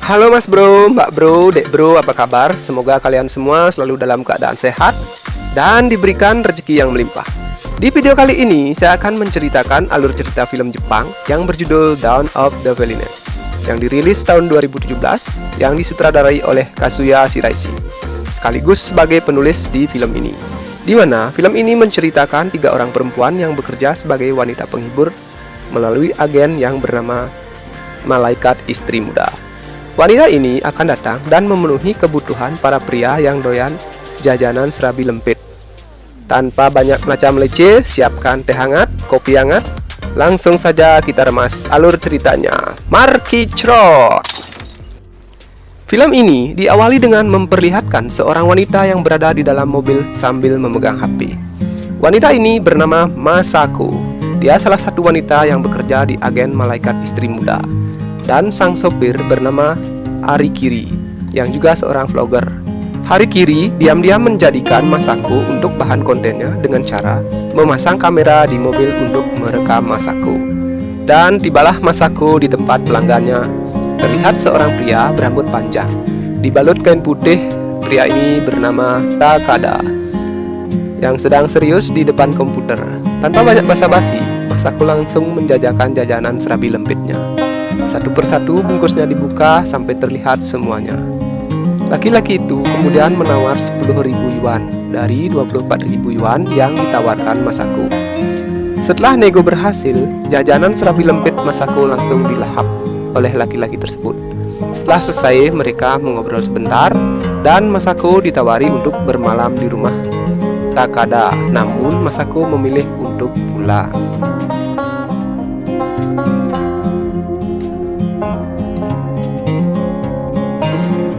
Halo mas bro, mbak bro, dek bro, apa kabar? Semoga kalian semua selalu dalam keadaan sehat dan diberikan rezeki yang melimpah. Di video kali ini, saya akan menceritakan alur cerita film Jepang yang berjudul Dawn of the Villainess yang dirilis tahun 2017, yang disutradarai oleh Kazuya Shiraishi, sekaligus sebagai penulis di film ini. Di mana film ini menceritakan 3 orang perempuan yang bekerja sebagai wanita penghibur melalui agen yang bernama Malaikat Istri Muda. Wanita ini akan datang dan memenuhi kebutuhan para pria yang doyan jajanan serabi lempit. Tanpa banyak macam leceh, siapkan teh hangat, kopi hangat. Langsung saja kita remas alur ceritanya. Markicrot. Film ini diawali dengan memperlihatkan seorang wanita yang berada di dalam mobil sambil memegang HP. Wanita ini bernama Masako. Dia salah satu wanita yang bekerja di agen Malaikat Istri Muda. Dan sang sopir bernama Harikiri, yang juga seorang vlogger. Harikiri diam-diam menjadikan Masako untuk bahan kontennya dengan cara memasang kamera di mobil untuk merekam Masako. Dan tibalah Masako di tempat pelanggannya. Terlihat seorang pria berambut panjang, dibalut kain putih. Pria ini bernama Takada, yang sedang serius di depan komputer. Tanpa banyak basa-basi, Masako langsung menjajakan jajanan serabi lempitnya. Satu persatu bungkusnya dibuka sampai terlihat semuanya. Laki-laki itu kemudian menawar 10.000 yuan dari 24.000 yuan yang ditawarkan Masako. Setelah nego berhasil, jajanan serabi lempit Masako langsung dilahap oleh laki-laki tersebut. Setelah selesai, mereka mengobrol sebentar dan Masako ditawari untuk bermalam di rumah Takada. Namun Masako memilih untuk pulang.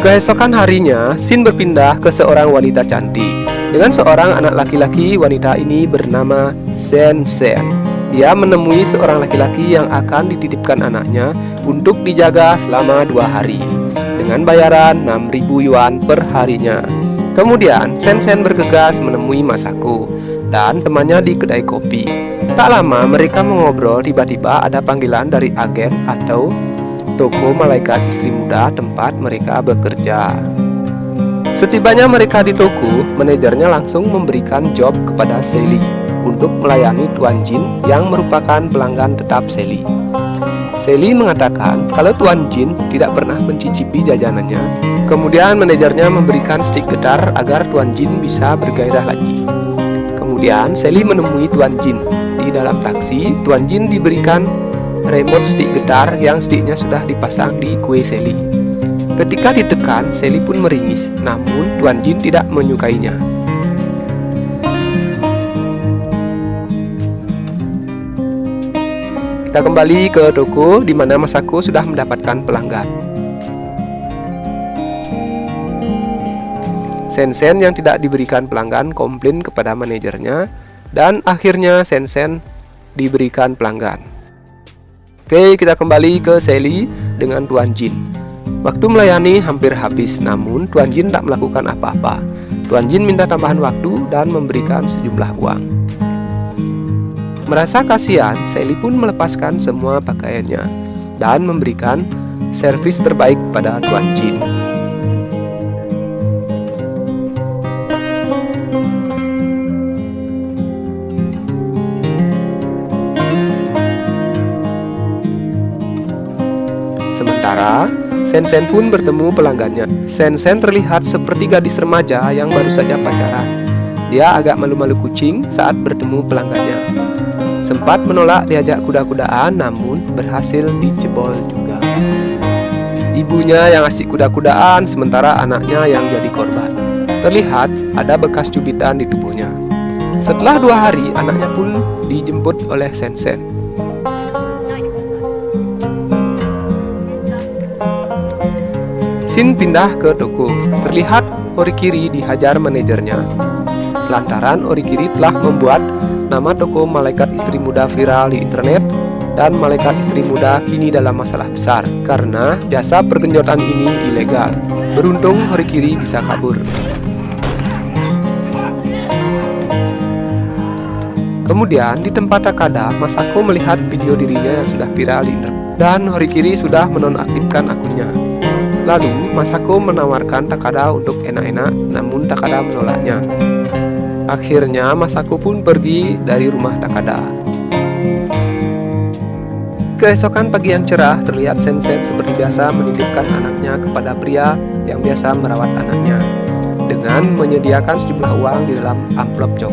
Keesokan harinya, scene berpindah ke seorang wanita cantik dengan seorang anak laki-laki. Wanita ini bernama Sen-sen. Dia menemui seorang laki-laki yang akan dititipkan anaknya untuk dijaga selama 2 hari dengan bayaran 6.000 yuan per harinya. Kemudian Sen-sen bergegas menemui Masako dan temannya di kedai kopi. Tak lama mereka mengobrol, tiba-tiba ada panggilan dari agen atau toko Malaikat Istri Muda tempat mereka bekerja. Setibanya mereka di toko, manajernya langsung memberikan job kepada Sally untuk melayani Tuan Jin yang merupakan pelanggan tetap Sally. Sally mengatakan kalau Tuan Jin tidak pernah mencicipi jajanannya. Kemudian manajernya memberikan stick gitar agar Tuan Jin bisa bergairah lagi. Kemudian Sally menemui Tuan Jin. Di dalam taksi, Tuan Jin diberikan remote stick gitar yang sticknya sudah dipasang di kue Sally. Ketika ditekan, Sally pun meringis, namun Tuan Jin tidak menyukainya. Kita kembali ke toko di mana Masako sudah mendapatkan pelanggan. Sen-sen yang tidak diberikan pelanggan komplain kepada manajernya, dan akhirnya Sen-sen diberikan pelanggan. Oke, kita kembali ke Sally dengan Tuan Jin. Waktu melayani hampir habis, namun Tuan Jin tak melakukan apa-apa. Tuan Jin minta tambahan waktu dan memberikan sejumlah uang. Merasa kasihan, Sally pun melepaskan semua pakaiannya dan memberikan servis terbaik pada Tuan Jin. Sementara, Sen-sen pun bertemu pelanggannya. Sen-sen terlihat seperti gadis remaja yang baru saja pacaran. Dia agak malu-malu kucing saat bertemu pelanggannya. Sempat menolak diajak kuda-kudaan, namun berhasil dijebol juga. Ibunya yang asik kuda-kudaan, sementara anaknya yang jadi korban. Terlihat ada bekas cubitan di tubuhnya. Setelah 2 hari, anaknya pun dijemput oleh Sen-sen. Scene pindah ke toko. Terlihat Harikiri dihajar manajernya lantaran Harikiri telah membuat nama toko Malaikat Istri Muda viral di internet, dan Malaikat Istri Muda kini dalam masalah besar karena jasa pergenjotan ini ilegal. Beruntung Harikiri bisa kabur. Kemudian di tempat Takada, Masako melihat video dirinya yang sudah viral di internet, dan Harikiri sudah menonaktifkan akunnya. Lalu Masako menawarkan Takada untuk enak-enak, namun Takada menolaknya. Akhirnya Masako pun pergi dari rumah Takada. Keesokan pagi yang cerah, terlihat Sensen seperti biasa menitipkan anaknya kepada pria yang biasa merawat anaknya, dengan menyediakan sejumlah uang di dalam amplop jok.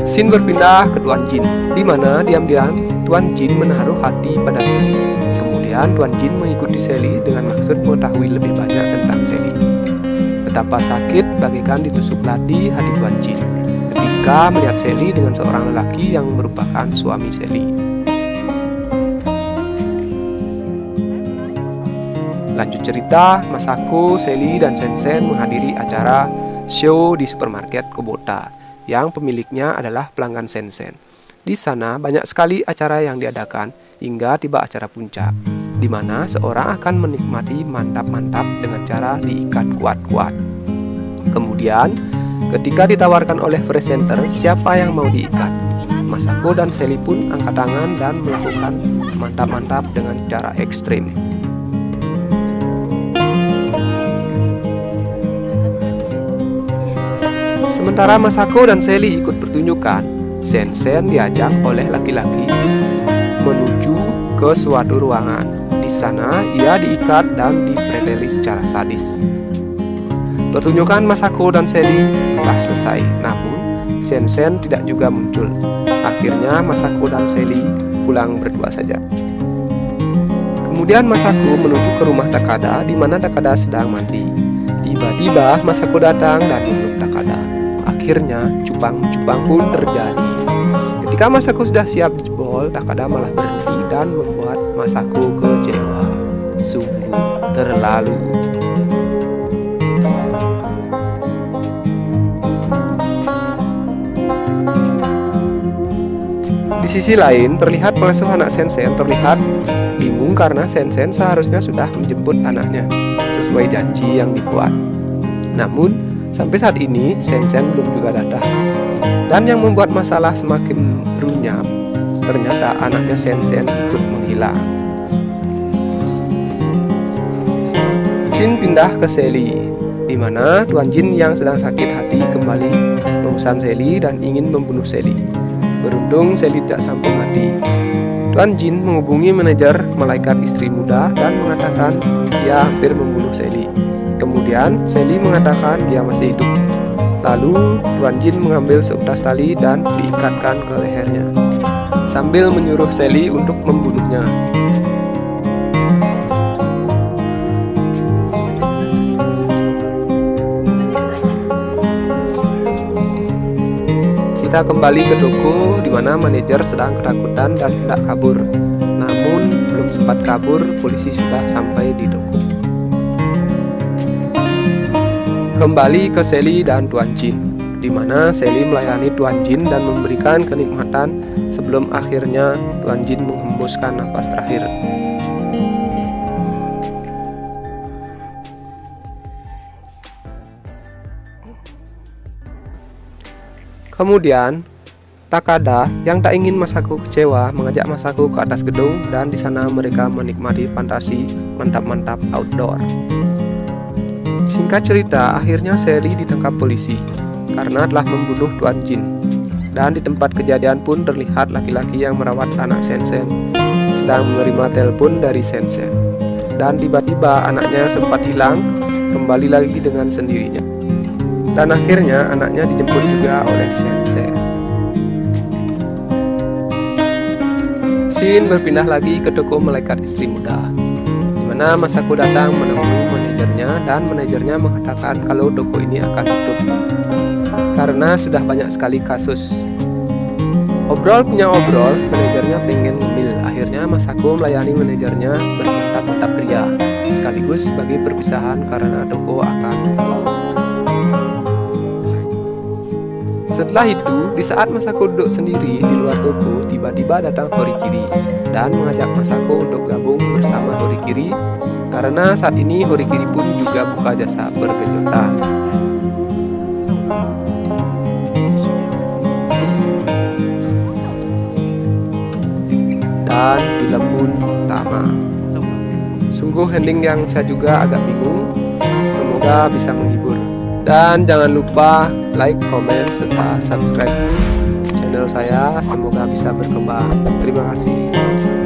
Scene berpindah ke Tuan Jin, di mana diam-diam Tuan Jin menaruh hati pada Sally. Kemudian Tuan Jin mengikuti Sally dengan maksud mengetahui lebih banyak tentang Sally. Betapa sakit bagaikan ditusuk ladi hati Tuan Jin ketika melihat Sally dengan seorang lelaki yang merupakan suami Sally. Lanjut cerita, Masako, Sally, dan Sensen menghadiri acara show di supermarket Kubota yang pemiliknya adalah pelanggan Sensen. Di sana banyak sekali acara yang diadakan hingga tiba acara puncak, di mana seorang akan menikmati mantap-mantap dengan cara diikat kuat-kuat. Kemudian, ketika ditawarkan oleh presenter siapa yang mau diikat, Masako dan Sally pun angkat tangan dan melakukan mantap-mantap dengan cara ekstrim. Sementara Masako dan Sally ikut pertunjukan, Sensen diajak oleh laki-laki menuju ke suatu ruangan. Di sana ia diikat dan dipreteli secara sadis. Pertunjukan Masako dan Sally telah selesai, namun Sensen tidak juga muncul. Akhirnya Masako dan Sally pulang berdua saja. Kemudian Masako menuju ke rumah Takada, di mana Takada sedang mandi. Tiba-tiba Masako datang dan memeluk Takada. Akhirnya cupang-cupang pun terjadi. Ketika Masako sudah siap dijebol, Takada malah berhenti dan membuat Masako kecewa. Sungguh terlalu. Di sisi lain, terlihat pengasuh anak Sensen terlihat bingung karena Sensen seharusnya sudah menjemput anaknya sesuai janji yang dibuat. Namun sampai saat ini Sensen belum juga datang. Dan yang membuat masalah semakin runyam, ternyata anaknya Sensen ikut menghilang. Scene pindah ke Sally, di mana Tuan Jin yang sedang sakit hati kembali memesan Sally dan ingin membunuh Sally. Beruntung Sally tidak sampai mati. Tuan Jin menghubungi manajer malaikat istri muda dan mengatakan dia hampir membunuh Sally. Kemudian Sally mengatakan dia masih hidup. Lalu Tuan Jin mengambil seutas tali dan diikatkan ke lehernya, sambil menyuruh Sally untuk membunuhnya. Kita kembali ke toko di mana manajer sedang ketakutan dan hendak kabur. Namun belum sempat kabur, polisi sudah sampai di toko. Kembali ke Sally dan Tuan Jin, di mana Sally melayani Tuan Jin dan memberikan kenikmatan sebelum akhirnya Tuan Jin menghembuskan nafas terakhir. Kemudian Takada yang tak ingin Masako kecewa mengajak Masako ke atas gedung dan di sana mereka menikmati fantasi mantap-mantap outdoor. Singkat cerita, akhirnya Sally ditangkap polisi karena telah membunuh Tuan Jin. Dan di tempat kejadian pun terlihat laki-laki yang merawat anak Sensen sedang menerima telepon dari Sensen. Dan tiba-tiba anaknya sempat hilang, kembali lagi dengan sendirinya. Dan akhirnya anaknya dijemput juga oleh Sensen. Scene berpindah lagi ke toko malaikat istri muda, di mana Masako datang menemui manajernya dan manajernya mengatakan kalau toko ini akan tutup karena sudah banyak sekali kasus. Obrol punya obrol, manajernya pengen ngemil. Akhirnya Masako melayani manajernya bermantap-mantap pria, sekaligus sebagai perpisahan karena toko akan tutup. Setelah itu, di saat Masako duduk sendiri di luar toko, tiba-tiba datang Horikiri dan mengajak Masako untuk gabung bersama Horikiri karena saat ini Horikiri pun juga buka jasa berkejutan. dan film pun tamat. Sungguh ending yang saya juga agak bingung. Semoga bisa menghibur. Dan jangan lupa like, comment, serta subscribe channel saya. Semoga bisa berkembang. Terima kasih.